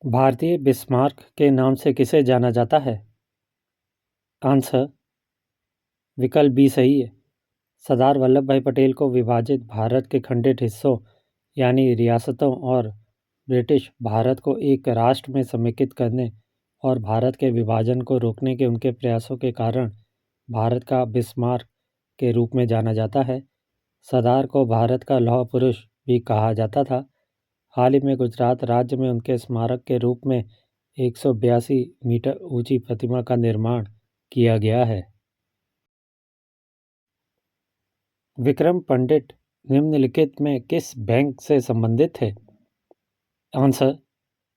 भारतीय बिस्मार्क के नाम से किसे जाना जाता है? आंसर विकल्प बी सही है। सरदार वल्लभ भाई पटेल को विभाजित भारत के खंडित हिस्सों यानी रियासतों और ब्रिटिश भारत को एक राष्ट्र में समेकित करने और भारत के विभाजन को रोकने के उनके प्रयासों के कारण भारत का बिस्मार्क के रूप में जाना जाता है। सरदार को भारत का लौह पुरुष भी कहा जाता था। हाल ही में गुजरात राज्य में उनके स्मारक के रूप में 182 मीटर ऊंची प्रतिमा का निर्माण किया गया है। विक्रम पंडित निम्नलिखित में किस बैंक से संबंधित है? आंसर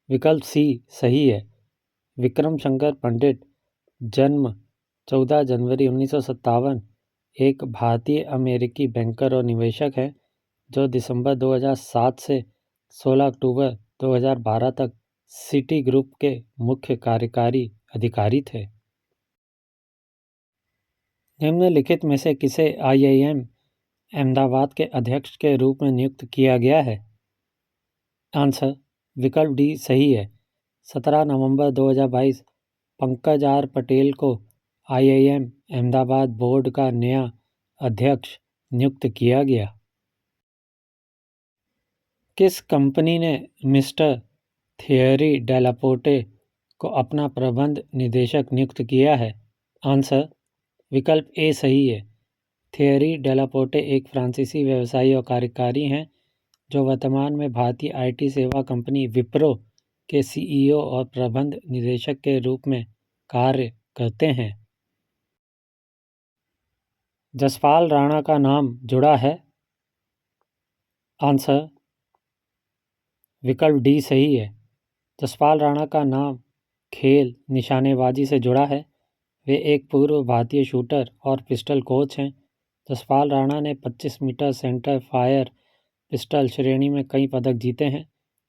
विकल्प सी सही है। विक्रम शंकर पंडित जन्म 14 जनवरी 1957 एक भारतीय अमेरिकी बैंकर और निवेशक हैं जो दिसंबर 2007 से 16 अक्टूबर 2012 तक सिटी ग्रुप के मुख्य कार्यकारी अधिकारी थे। निम्नलिखित में से किसे IIM अहमदाबाद के अध्यक्ष के रूप में नियुक्त किया गया है? आंसर विकल्प डी सही है। 17 नवंबर 2022 पंकज आर पटेल को IIM अहमदाबाद बोर्ड का नया अध्यक्ष नियुक्त किया गया। किस कंपनी ने मिस्टर थियरी डेलापोर्टे को अपना प्रबंध निदेशक नियुक्त किया है? आंसर विकल्प ए सही है। थियरी डेलापोर्टे एक फ्रांसीसी व्यवसायी और कार्यकारी हैं जो वर्तमान में भारतीय IT सेवा कंपनी विप्रो के CEO और प्रबंध निदेशक के रूप में कार्य करते हैं। जसपाल राणा का नाम जुड़ा है? आंसर विकल्प डी सही है। जसपाल राणा का नाम खेल निशानेबाजी से जुड़ा है। वे एक पूर्व भारतीय शूटर और पिस्टल कोच हैं। जसपाल राणा ने 25 मीटर सेंटर फायर पिस्टल श्रेणी में कई पदक जीते हैं।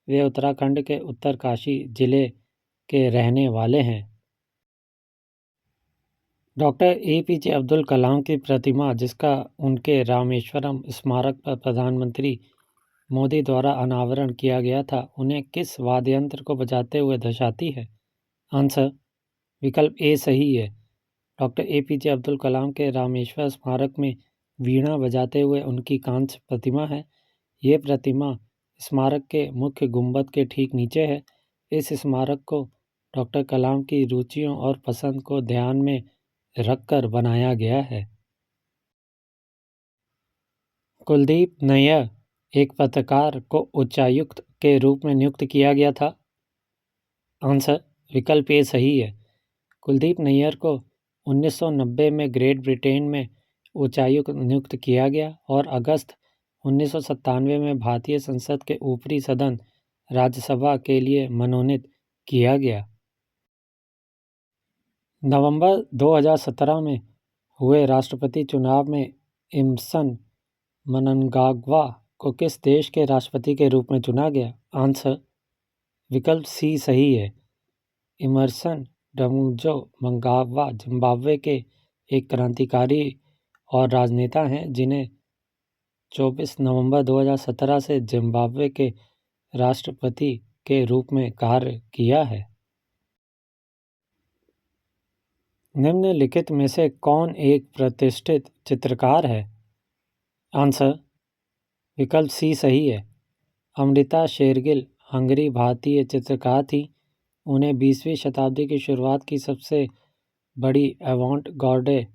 वे उत्तराखंड के उत्तरकाशी जिले के रहने वाले हैं। डॉक्टर APJ अब्दुल कलाम की प्रतिमा जिसका उनके रामेश्वरम स्मारक पर प्रधानमंत्री मोदी द्वारा अनावरण किया गया था, उन्हें किस वाद्य यंत्र को बजाते हुए दर्शाती है? आंसर विकल्प ए सही है। डॉक्टर APJ अब्दुल कलाम के रामेश्वर स्मारक में वीणा बजाते हुए उनकी कांस्य प्रतिमा है। ये प्रतिमा स्मारक के मुख्य गुंबद के ठीक नीचे है। इस स्मारक को डॉक्टर कलाम की रुचियों और पसंद को ध्यान में रखकर बनाया गया है। कुलदीप नैयर एक पत्रकार को उच्चायुक्त के रूप में नियुक्त किया गया था। आंसर विकल्प ए सही है। कुलदीप नैयर को 1990 में ग्रेट ब्रिटेन में उच्चायुक्त नियुक्त किया गया और अगस्त 1997 में भारतीय संसद के ऊपरी सदन राज्यसभा के लिए मनोनीत किया गया। नवंबर 2017 में हुए राष्ट्रपति चुनाव में इमर्सन मनंगाग्वा को किस देश के राष्ट्रपति के रूप में चुना गया? आंसर विकल्प सी सही है। इमर्सन डमुजो मंगाग्वा जिम्बाब्वे के एक क्रांतिकारी और राजनेता हैं जिन्हें 24 नवंबर 2017 से जिम्बाब्वे के राष्ट्रपति के रूप में कार्य किया है। निम्नलिखित में से कौन एक प्रतिष्ठित चित्रकार है? आंसर विकल्प सी सही है। अमृता शेरगिल हंगरी भारतीय चित्रकार थी। उन्हें 20वीं शताब्दी की शुरुआत की सबसे बड़ी अवांट गार्डे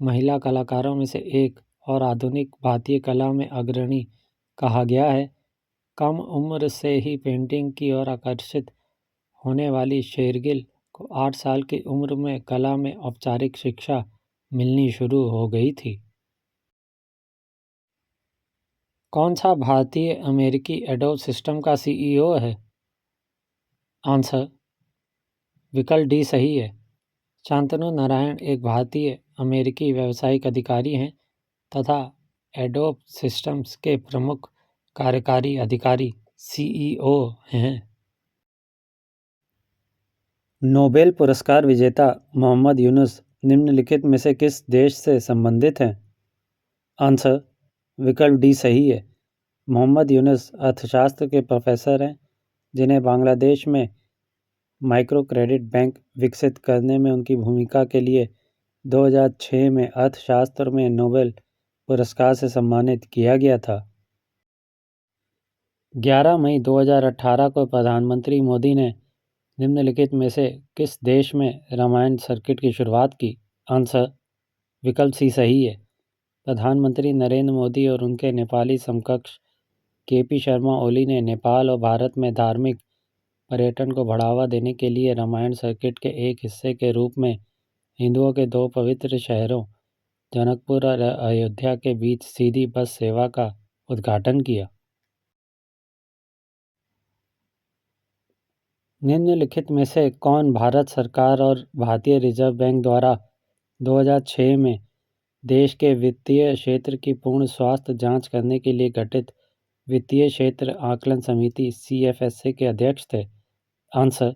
महिला कलाकारों में से एक और आधुनिक भारतीय कला में अग्रणी कहा गया है। कम उम्र से ही पेंटिंग की ओर आकर्षित होने वाली शेरगिल को 8 साल की उम्र में कला में औपचारिक शिक्षा मिलनी शुरू हो गई थी। कौन सा भारतीय अमेरिकी एडोब सिस्टम का CEO है? आंसर विकल्प डी सही है। शांतनु नारायण एक भारतीय अमेरिकी व्यावसायिक अधिकारी हैं तथा एडोब सिस्टम्स के प्रमुख कार्यकारी अधिकारी CEO हैं। नोबेल पुरस्कार विजेता मोहम्मद यूनुस निम्नलिखित में से किस देश से संबंधित हैं? आंसर विकल्प डी सही है। मोहम्मद यूनुस अर्थशास्त्र के प्रोफेसर हैं जिन्हें बांग्लादेश में माइक्रो क्रेडिट बैंक विकसित करने में उनकी भूमिका के लिए 2006 में अर्थशास्त्र में नोबेल पुरस्कार से सम्मानित किया गया था। 11 मई 2018 को प्रधानमंत्री मोदी ने निम्नलिखित में से किस देश में रामायण सर्किट की शुरुआत की? आंसर विकल्प सी सही है। प्रधानमंत्री नरेंद्र मोदी और उनके नेपाली समकक्ष केपी शर्मा ओली ने नेपाल और भारत में धार्मिक पर्यटन को बढ़ावा देने के लिए रामायण सर्किट के एक हिस्से के रूप में हिंदुओं के दो पवित्र शहरों जनकपुर और अयोध्या के बीच सीधी बस सेवा का उद्घाटन किया। निम्नलिखित में से कौन भारत सरकार और भारतीय रिजर्व बैंक द्वारा 2006 में देश के वित्तीय क्षेत्र की पूर्ण स्वास्थ्य जांच करने के लिए गठित वित्तीय क्षेत्र आकलन समिति CFSA के अध्यक्ष थे? आंसर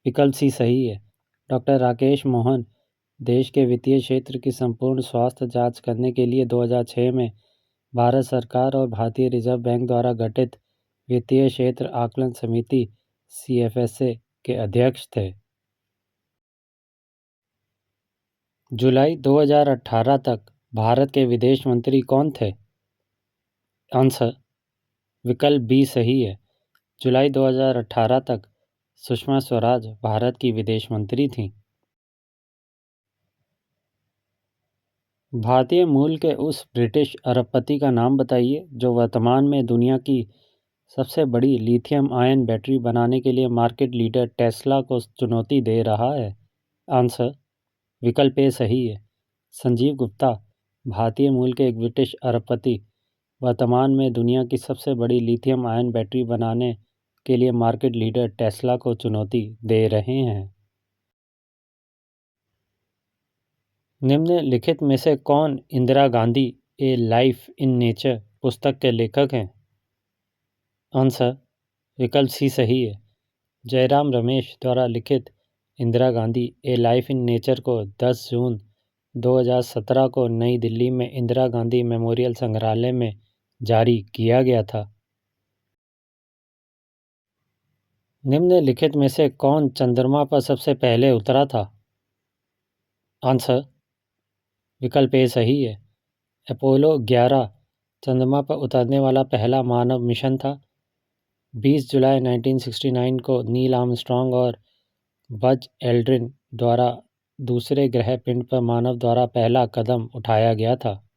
विकल्प सी सही है। डॉक्टर राकेश मोहन देश के वित्तीय क्षेत्र की संपूर्ण स्वास्थ्य जांच करने के लिए 2006 में भारत सरकार और भारतीय रिजर्व बैंक द्वारा गठित वित्तीय क्षेत्र आकलन समिति CFSA के अध्यक्ष थे। जुलाई 2018 तक भारत के विदेश मंत्री कौन थे? आंसर विकल्प बी सही है। जुलाई 2018 तक सुषमा स्वराज भारत की विदेश मंत्री थीं। भारतीय मूल के उस ब्रिटिश अरबपति का नाम बताइए जो वर्तमान में दुनिया की सबसे बड़ी लिथियम आयन बैटरी बनाने के लिए मार्केट लीडर टेस्ला को चुनौती दे रहा है। आंसर विकल्प ए सही है। संजीव गुप्ता भारतीय मूल के एक ब्रिटिश अरबपति वर्तमान में दुनिया की सबसे बड़ी लिथियम आयन बैटरी बनाने के लिए मार्केट लीडर टेस्ला को चुनौती दे रहे हैं। निम्नलिखित में से कौन इंदिरा गांधी ए लाइफ इन नेचर पुस्तक के लेखक हैं? आंसर विकल्प सी सही है। जयराम रमेश द्वारा लिखित इंदिरा गांधी ए लाइफ इन नेचर को 10 जून 2017 को नई दिल्ली में इंदिरा गांधी मेमोरियल संग्रहालय में जारी किया गया था। निम्नलिखित में से कौन चंद्रमा पर सबसे पहले उतरा था? आंसर विकल्प ए सही है। अपोलो 11 चंद्रमा पर उतरने वाला पहला मानव मिशन था। 20 जुलाई 1969 को नील आर्मस्ट्रॉन्ग और बज एल्ड्रिन द्वारा दूसरे ग्रह पिंड पर मानव द्वारा पहला कदम उठाया गया था।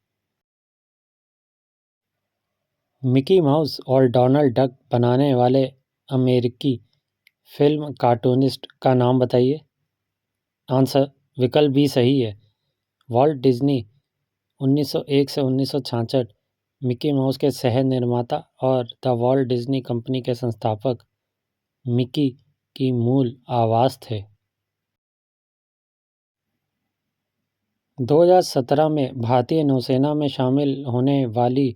मिकी माउस और डोनाल्ड डक बनाने वाले अमेरिकी फिल्म कार्टूनिस्ट का नाम बताइए। आंसर विकल्प बी सही है। वॉल्ट डिज्नी 1901 से 1966 मिकी माउस के सह निर्माता और द वॉल्ट डिज्नी कंपनी के संस्थापक मिकी की मूल आवाज़ थे। 2017 में भारतीय नौसेना में शामिल होने वाली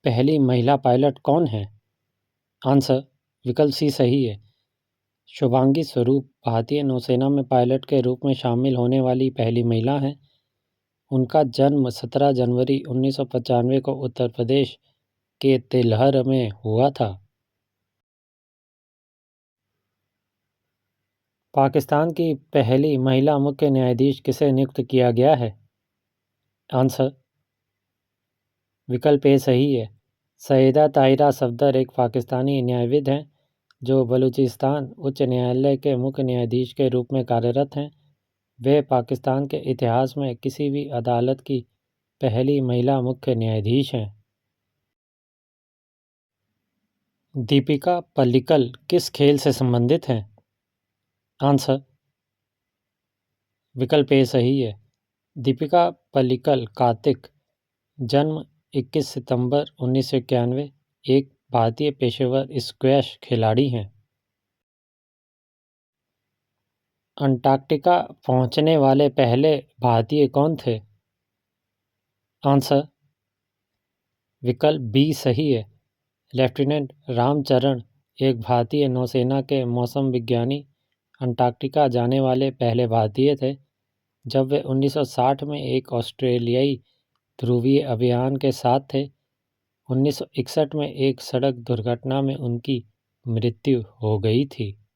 पहली महिला पायलट कौन है? आंसर विकल्प सी सही है। शुभांगी स्वरूप भारतीय नौसेना में पायलट के रूप में शामिल होने वाली पहली महिला हैं। उनका जन्म 17 जनवरी 1995 को उत्तर प्रदेश के तिलहर में हुआ था। पाकिस्तान की पहली महिला मुख्य न्यायाधीश किसे नियुक्त किया गया है? आंसर विकल्प ए सही है। सईदा ताहिरा सफदर एक पाकिस्तानी न्यायविद हैं जो बलूचिस्तान उच्च न्यायालय के मुख्य न्यायाधीश के रूप में कार्यरत हैं। वे पाकिस्तान के इतिहास में किसी भी अदालत की पहली महिला मुख्य न्यायाधीश हैं। दीपिका पल्लिकल किस खेल से संबंधित हैं? आंसर विकल्प ए सही है। दीपिका पल्लिकल कार्तिक जन्म 21 सितंबर 1991 एक भारतीय पेशेवर स्क्वैश खिलाड़ी हैं। अंटार्कटिका पहुंचने वाले पहले भारतीय कौन थे? आंसर विकल्प बी सही है। लेफ्टिनेंट रामचरण एक भारतीय नौसेना के मौसम विज्ञानी अंटार्कटिका जाने वाले पहले भारतीय थे जब वे 1960 में एक ऑस्ट्रेलियाई ध्रुवीय अभियान के साथ थे। 1961 में एक सड़क दुर्घटना में उनकी मृत्यु हो गई थी।